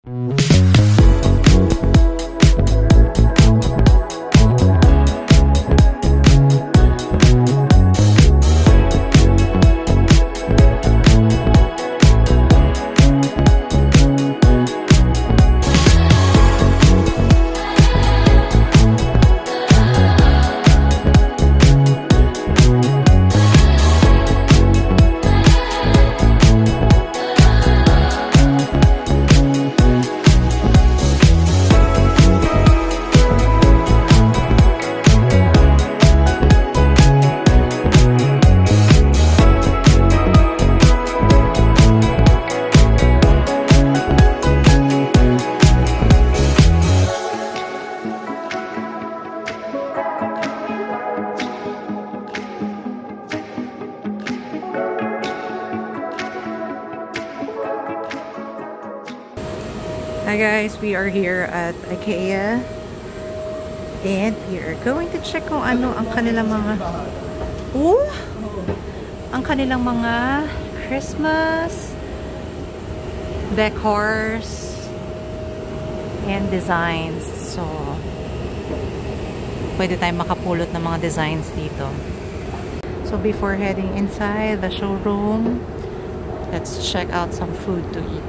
Hi guys, we are here at IKEA and we are going to check kung ano ang kanilang mga Christmas decors and designs. So, pwede tayong makapulot ng mga designs dito. So, before heading inside the showroom, let's check out some food to eat.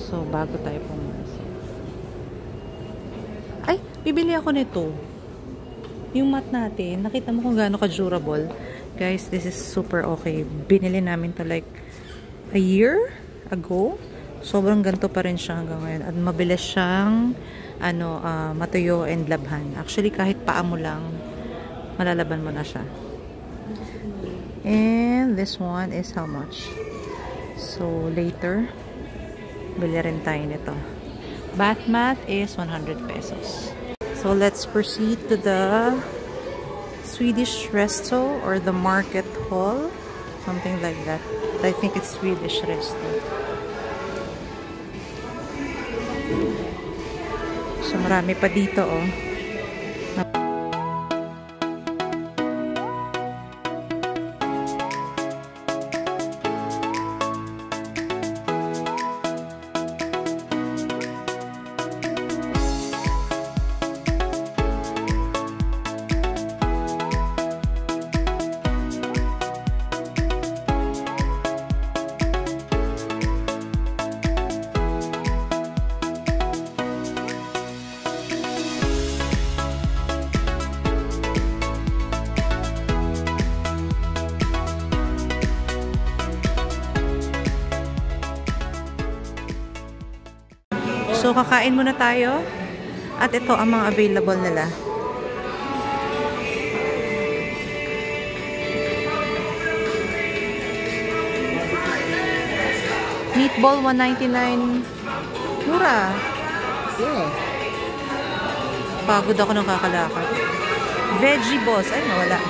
So, bago tayo pumasok. Ay, bibili ako nito. Yung mat natin, nakita mo kung gaano ka-durable. Guys, this is super okay. Binili namin to like a year ago. Sobrang ganito pa rin siya hanggang ngayon. At mabilis siyang matuyo and labhan. Actually, kahit paa mo lang, malalaban mo na siya. And this one is how much? So, later, bili rin tayo nito. Bath mat is 100 pesos. So, let's proceed to the Swedish resto or the market hall. Something like that. I think it's Swedish resto. So, marami pa dito, oh. So, kakain muna tayo. At ito ang mga available nila. Meatball, $1.99. Mura. Yeah. Pagod ako ng kakalakad. Veggie balls. Ay, nawala.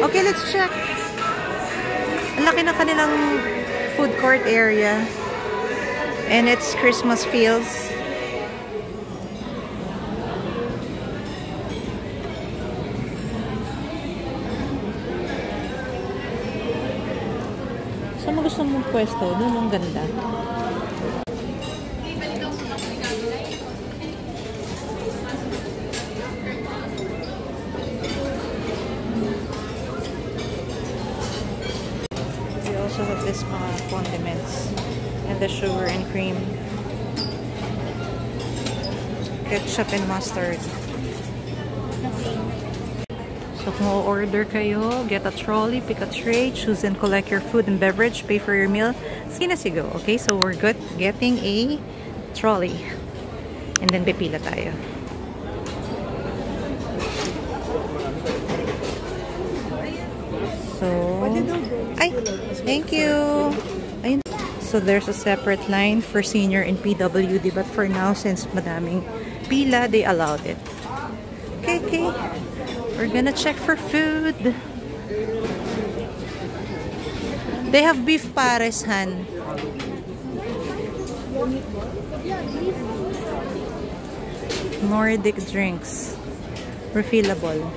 Okay, let's check. Ang laki na kanilang food court area. And it's Christmas feels. Saan mo gusto mong pwesto? Doon ang ganda. We also have this mga condiments. And the sugar and cream, ketchup and mustard. So kung o-order kayo, get a trolley, pick a tray, choose and collect your food and beverage, pay for your meal. Sige na sigo. Okay, so we're good getting a trolley. And then pipila tayo. So, ay, thank you. Ayun. So there's a separate line for senior and PWD, but for now, since madaming pila, they allowed it. Okay, okay. We're gonna check for food. They have beef pares, Han. Nordic drinks. Refillable.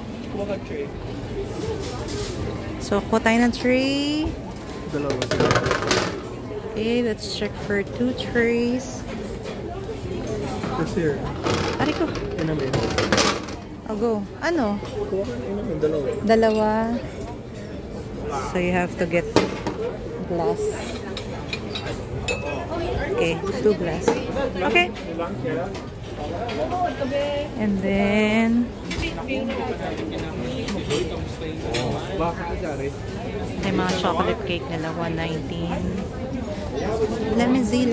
So, kuha tayo ng tray. Okay, let's check for 2 trays. This here. Ari ko. I'll go. Ano? Dalawa. So you have to get glass. Okay, 2 glass. Okay. And then may mga chocolate cake nila, 119. Let me see.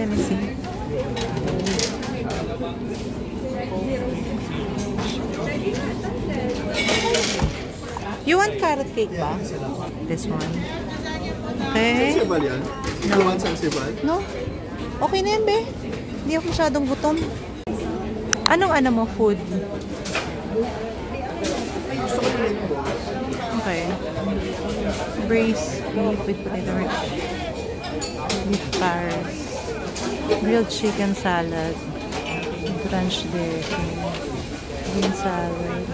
You want carrot cake ba? This one. Okay. Sensibal yan? No. You want sensibal? No. Okay na yan, be. Hindi ako masyadong gutom. Anong ano mo, food? Okay. Braised beef with potato rich. Beef pares. Grilled chicken salad. Crunch dish. Green salad.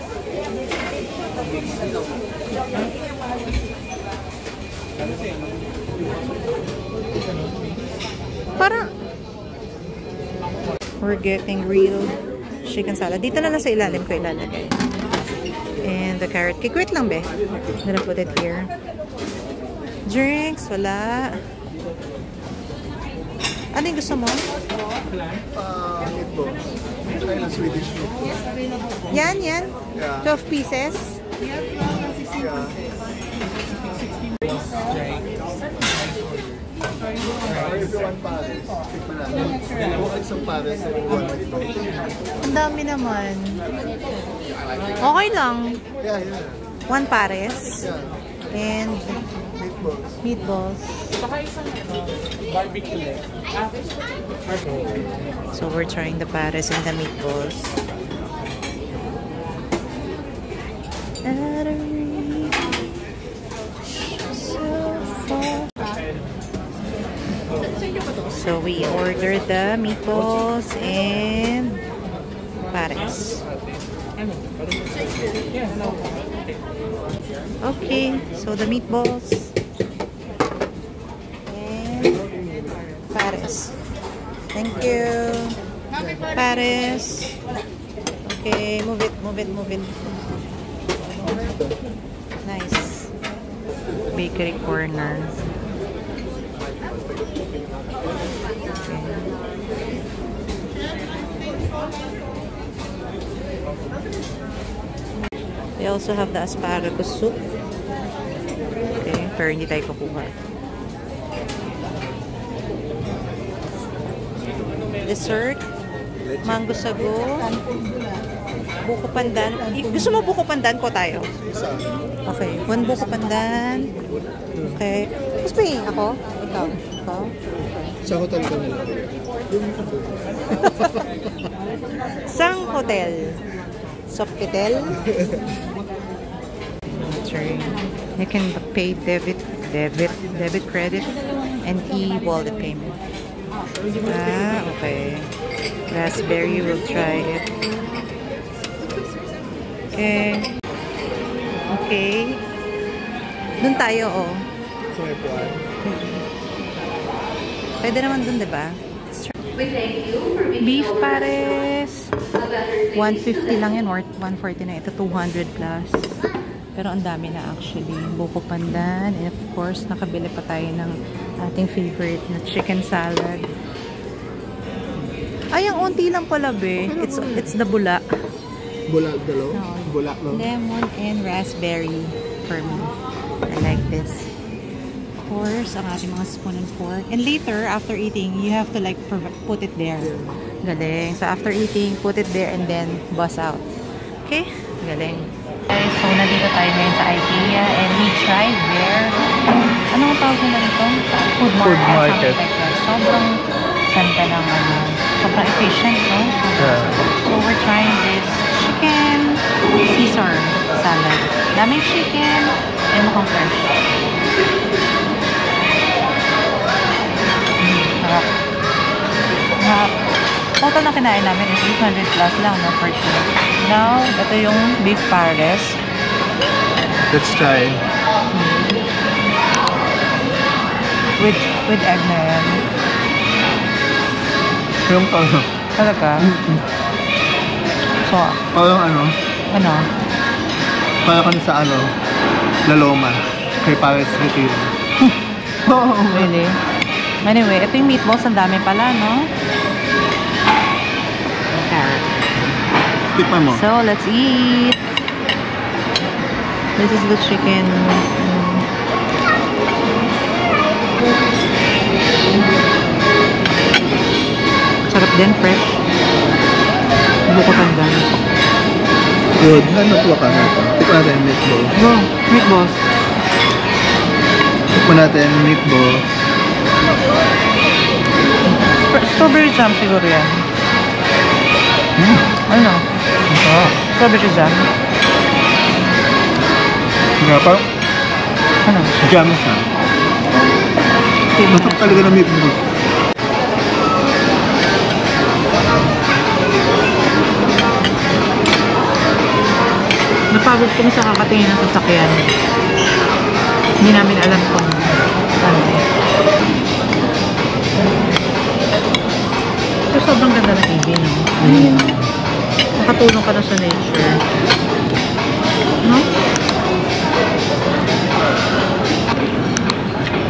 Parang we're getting grilled chicken salad. Dito na lang sa ilalim ko ilalagay. And the carrot cake. Wait lang, be. I'm gonna put it here. Drinks, wala. Ano yung gusto mo? Meatballs. Kaya Swedish meatballs. Yan. Yeah. 12 pieces. Yeah. If you want pares, pick mo lang. Isang pares, one meatball. Ang dami naman. Okay lang. Yeah. 1 pares. Yeah. And meatballs. Barbecue. So we're trying the pares and the meatballs. So we ordered the meatballs and pares. Okay, so the meatballs and pares. Thank you. Pares. Okay, move it. Nice. Bakery corner. They also have the asparagus soup. Okay, pero hindi tayo kukuha. Dessert. Mango sago. Buko pandan. Gusto mo buko pandan ko tayo? Okay, 1 buko pandan. Okay. Gusto mo ako? Ikaw? Sa hotel ka nila. Sang hotel. Sofitel. You can pay debit, credit, and e-wallet payment. Okay. Raspberry, we'll try it. Okay. Dun tayo, oh. Sa may puwan. Pwede naman dun, diba? Beef pares. 150 lang yan, or 140 na. Ito 200 plus. Pero ang dami na actually. Buko pandan. And of course, nakabili pa tayo ng ating favorite na chicken salad. Ay, ang unti lang pala, be. It's the bula. Bulalo? No. Bulalo? Lemon and raspberry for me. I like this. Of course, ang ating mga spoon and fork. And later, after eating, you have to like put it there. Galing. So after eating, put it there and then buzz out. Okay? Galing. Okay, so nandito tayo ngayon sa IKEA and we tried there. Anong tawag nila nito? Food market. Like that. Sobrang ganda ng sobrang efficient, no? So we're trying this chicken Caesar salad. Daming chicken and mukhang fresh. Harap. Harap. Total na kinain namin is 800 plus lang, no, per two. Now, ito yung beef pares. Let's try. With egg na yan. Yung parang... Talaga? So, parang ano? Ano? Parang sa ano? Laloma. Kay Pares Retiro. Really? Anyway, ito yung meatballs. Ang dami pala, no? Tikman mo. So, let's eat. This is the chicken. Sarap din, fresh. Bukutan dyan. Good. Natuwa ka na ito. Tikman natin meatballs. Go, meatballs. Tikman natin meatballs. Strawberry jam siguro yan. Ano? Strawberry jam. Nga pa? Ano? Jam siya. Masok talaga ng meatballs. Napagod kami sa kakatingin ng sasakyan. Hindi namin alam kung ano. Pero sobrang ganda ng TV, no? Nakatulong ka na sa nature. No?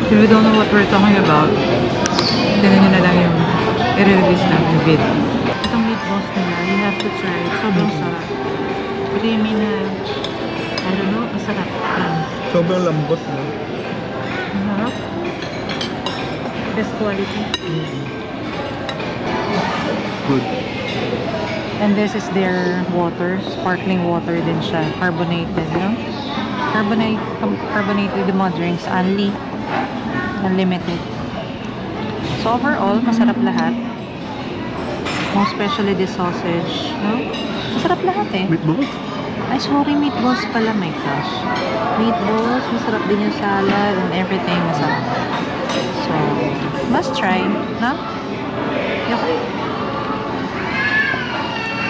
If you don't know what we're talking about, tinan nyo na lang yung i-release namin video. Itong meatballs nila, you have to try it. Sobrang sarap. Creamy na, I don't know, masarap. Sobrang lambot mo. Masarap. Best quality. Good. And this is their water, sparkling water din siya, carbonated, no? Carbonated yung mga drinks, unlimited. So overall, masarap lahat. Most especially this sausage, no? Masarap lahat eh. Meatballs? Ay, sorry, meatballs pala, my gosh. Meatballs, masarap din yung salad and everything, masarap. So, must try, no? Okay.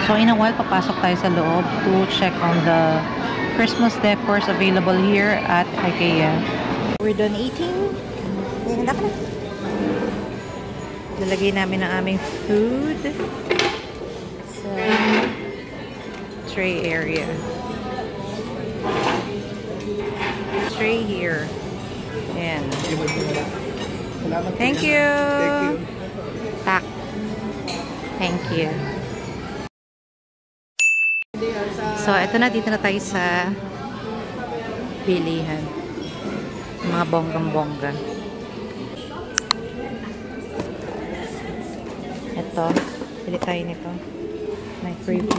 So, in a while, papasok tayo sa loob to check on the Christmas decors available here at IKEA. We're done eating. Lalagay namin ang aming food sa tray area. Tray here. Ayan. Thank you. Tak. Thank you. So, ito na. Dito na tayo sa bilihan. Mga bonggang-bongga. Ito. Pili tayo nito. Microwave.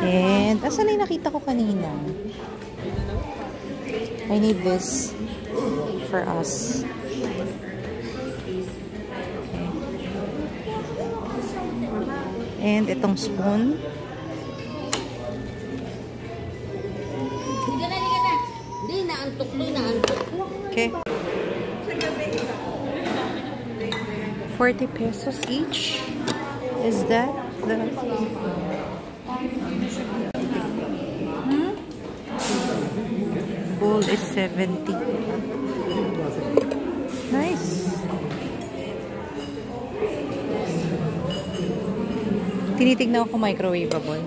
And, asan na yung nakita ko kanina? I need this for us. And itong spoon. Okay. 40 pesos each. Is that the... Bowl is 70. Nice. Tinitignan ko microwavable.